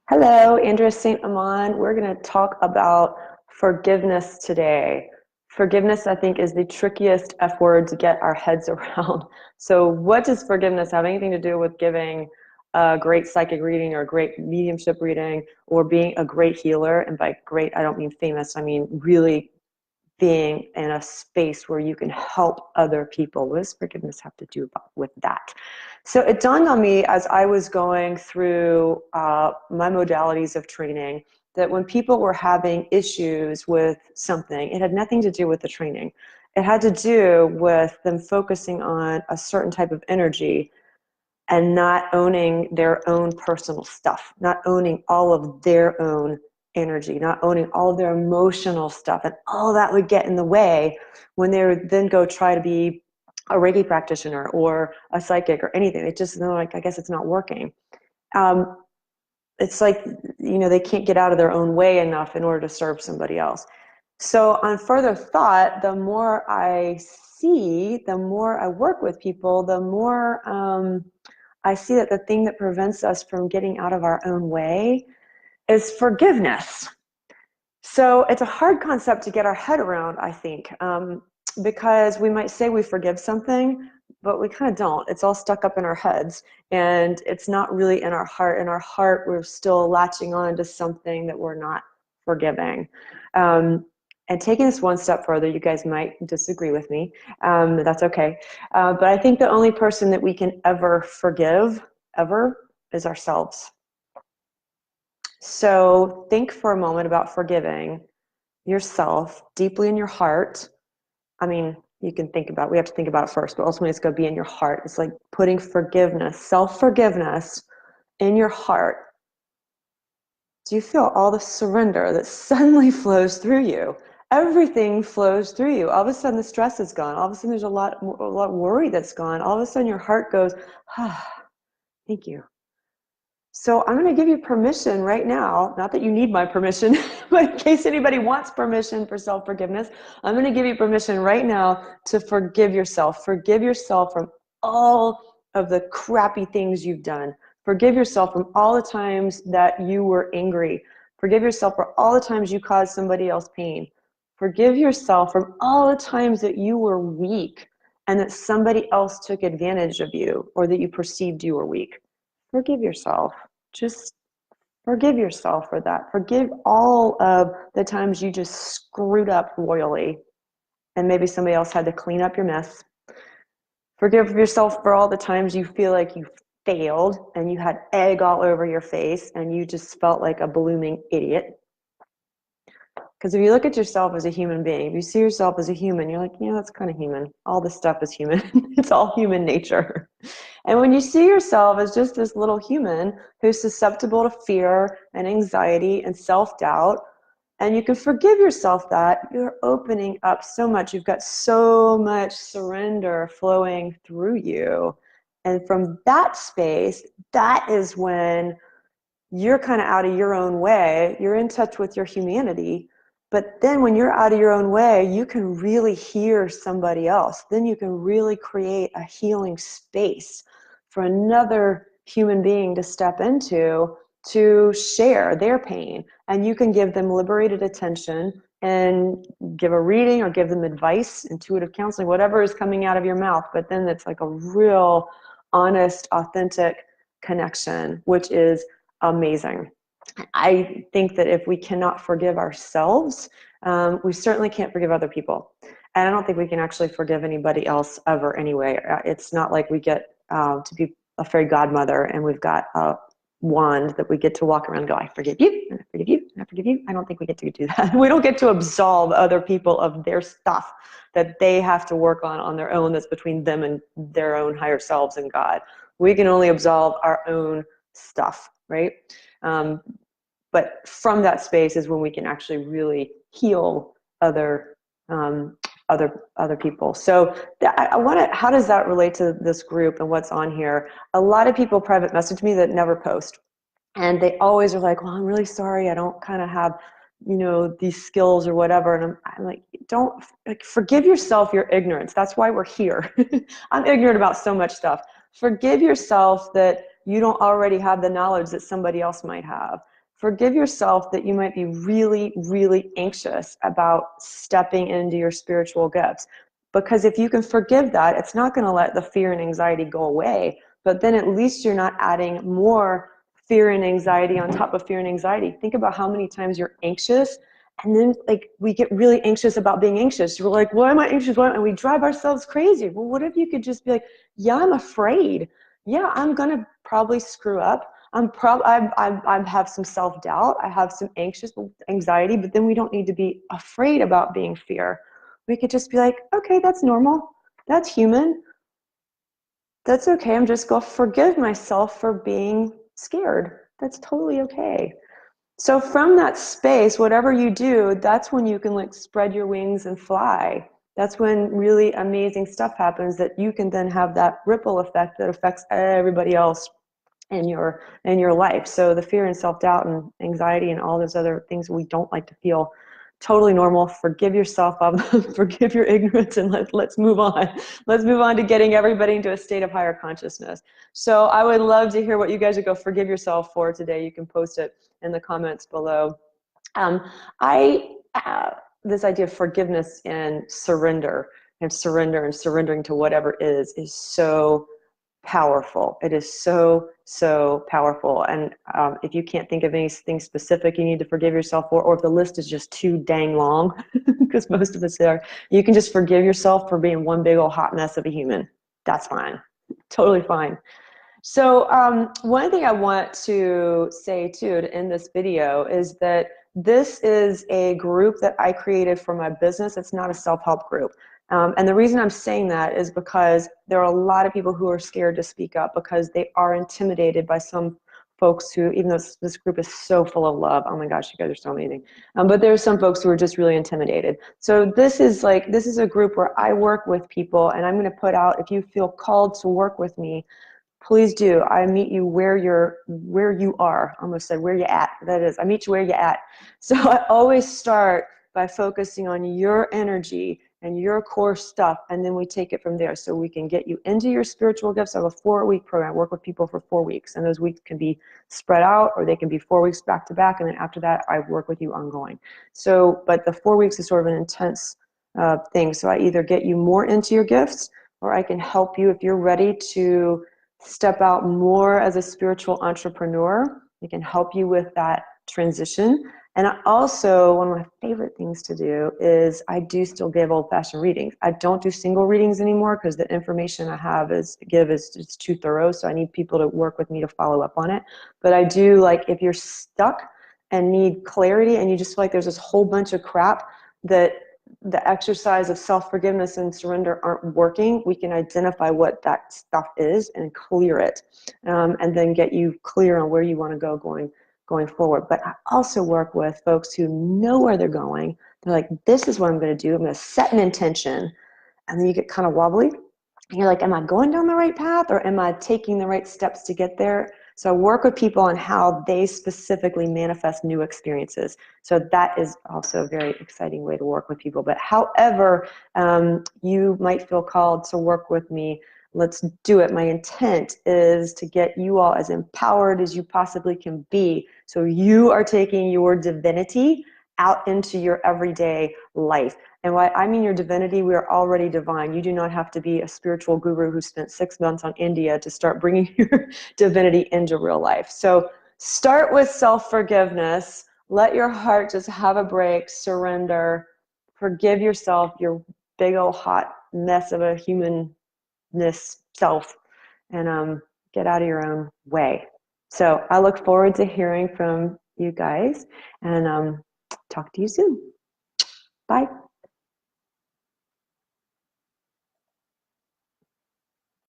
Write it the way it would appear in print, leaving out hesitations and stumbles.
Hello, Andrea St. Amand. We're going to talk about forgiveness today. Forgiveness, I think, is the trickiest F word to get our heads around. So, what does forgiveness have anything to do with giving a great psychic reading or a great mediumship reading or being a great healer? And by great, I don't mean famous, I mean really being in a space where you can help other people. What does forgiveness have to do with that? So it dawned on me as I was going through my modalities of training that when people were having issues with something, it had nothing to do with the training. It had to do with them focusing on a certain type of energy and not owning their own personal stuff, not owning all of their own energy, not owning all of their emotional stuff. And all that would get in the way when they would then go try to be a Reiki practitioner or a psychic or anything. It just, they're like, I guess it's not working. Um, it's like, they can't get out of their own way enough in order to serve somebody else. So on further thought, the more I see, the more I work with people, the more I see that the thing that prevents us from getting out of our own way is forgiveness. So it's a hard concept to get our head around, I think, because we might say we forgive something, but we kind of don't. It's all stuck up in our heads, and it's not really in our heart. In our heart, we're still latching on to something that we're not forgiving. And taking this one step further, you guys might disagree with me. That's okay. But I think the only person that we can ever forgive, ever, is ourselves. So think for a moment about forgiving yourself deeply in your heart. I mean, you can think about, we have to think about it first, but ultimately it's going to be in your heart. It's like putting forgiveness, self-forgiveness in your heart. Do you feel all the surrender that suddenly flows through you? Everything flows through you. All of a sudden the stress is gone. All of a sudden there's a lot of worry that's gone. All of a sudden your heart goes, ah, thank you. So I'm going to give you permission right now, not that you need my permission, but in case anybody wants permission for self-forgiveness, I'm going to give you permission right now to forgive yourself. Forgive yourself from all of the crappy things you've done. Forgive yourself from all the times that you were angry. Forgive yourself for all the times you caused somebody else pain. Forgive yourself from all the times that you were weak and that somebody else took advantage of you or that you perceived you were weak. Forgive yourself. Just forgive yourself for that. Forgive all of the times you just screwed up royally and maybe somebody else had to clean up your mess. Forgive yourself for all the times you feel like you failed and you had egg all over your face and you just felt like a blooming idiot. Because if you look at yourself as a human being, if you see yourself as a human, you're like, that's kind of human. All this stuff is human. It's all human nature. And when you see yourself as just this little human who's susceptible to fear and anxiety and self-doubt, and you can forgive yourself that, you're opening up so much. You've got so much surrender flowing through you. And from that space, that is when you're kind of out of your own way. You're in touch with your humanity. But then when you're out of your own way, you can really hear somebody else. Then you can really create a healing space for another human being to step into to share their pain. And you can give them liberated attention and give a reading or give them advice, intuitive counseling, whatever is coming out of your mouth. But then it's like a real, honest, authentic connection, which is amazing. I think that if we cannot forgive ourselves, we certainly can't forgive other people. And I don't think we can actually forgive anybody else ever anyway. It's not like we get to be a fairy godmother and we've got a wand that we get to walk around and go, I forgive you, and I forgive you, and I forgive you. I don't think we get to do that. We don't get to absolve other people of their stuff that they have to work on their own, that's between them and their own higher selves and God. We can only absolve our own stuff, right? But from that space is when we can actually really heal other other people. So I want to, how does that relate to this group and what's on here? A lot of people private message me that never post, and they always are like, well, I'm really sorry, I don't kind of have these skills or whatever. And I'm like, don't, like, forgive yourself your ignorance. That's why we're here. I'm ignorant about so much stuff. Forgive yourself that you don't already have the knowledge that somebody else might have. Forgive yourself that you might be really, really anxious about stepping into your spiritual gifts. Because if you can forgive that, it's not going to let the fear and anxiety go away. But then at least you're not adding more fear and anxiety on top of fear and anxiety. Think about how many times you're anxious, and then like we get really anxious about being anxious. We're like, why am I anxious? Why? And we drive ourselves crazy. Well, what if you could just be like, yeah, I'm afraid. Yeah, I'm gonna probably screw up. I have some self-doubt. I have some anxiety, but then we don't need to be afraid about being fear. We could just be like, okay, that's normal. That's human. That's okay. I'm just going to forgive myself for being scared. That's totally okay. So from that space, whatever you do, that's when you can like spread your wings and fly. That's when really amazing stuff happens, that you can then have that ripple effect that affects everybody else in your life. So the fear and self-doubt and anxiety and all those other things we don't like to feel, totally normal. Forgive yourself of forgive your ignorance, and let's move on. Let's move on to getting everybody into a state of higher consciousness. So I would love to hear what you guys would go forgive yourself for today. You can post it in the comments below. um, I This idea of forgiveness and surrendering to whatever is so powerful. It is so, so powerful. And if you can't think of anything specific you need to forgive yourself for, or if the list is just too dang long, because most of us are, you can just forgive yourself for being one big old hot mess of a human. That's fine. Totally fine. So one thing I want to say too to end this video is that this is a group that I created for my business. It's not a self-help group. And the reason I'm saying that is because there are a lot of people who are scared to speak up because they are intimidated by some folks who, even though this group is so full of love, oh my gosh, you guys are so amazing. But there are some folks who are just really intimidated. So this is a group where I work with people, and I'm going to put out, if you feel called to work with me, please do. I meet you where you are. I almost said where you at. That is, I meet you where you at. So I always start by focusing on your energy and your core stuff, and then we take it from there so we can get you into your spiritual gifts. I have a 4-week program. I work with people for 4 weeks, and those weeks can be spread out, or they can be 4 weeks back to back, and then after that I work with you ongoing. So, but the 4 weeks is sort of an intense thing. So I either get you more into your gifts, or I can help you if you're ready to step out more as a spiritual entrepreneur. We can help you with that transition. And I also, one of my favorite things to do is I do still give old-fashioned readings. I don't do single readings anymore because the information I have is it's too thorough, so I need people to work with me to follow up on it. But I do, like, if you're stuck and need clarity and you just feel like there's this whole bunch of crap that the exercise of self-forgiveness and surrender aren't working, we can identify what that stuff is and clear it, and then get you clear on where you want to go going forward. But I also work with folks who know where they're going. They're like, this is what I'm going to do. I'm going to set an intention. And then you get kind of wobbly. And you're like, am I going down the right path, or am I taking the right steps to get there? So I work with people on how they specifically manifest new experiences. So that is also a very exciting way to work with people. But however you might feel called to work with me, let's do it. My intent is to get you all as empowered as you possibly can be, so you are taking your divinity out into your everyday life. And what I mean your divinity, we are already divine. You do not have to be a spiritual guru who spent 6 months on India to start bringing your divinity into real life. So start with self-forgiveness. Let your heart just have a break, surrender, forgive yourself, your big old hot mess of a humanness self, and get out of your own way. So I look forward to hearing from you guys, and talk to you soon. Bye.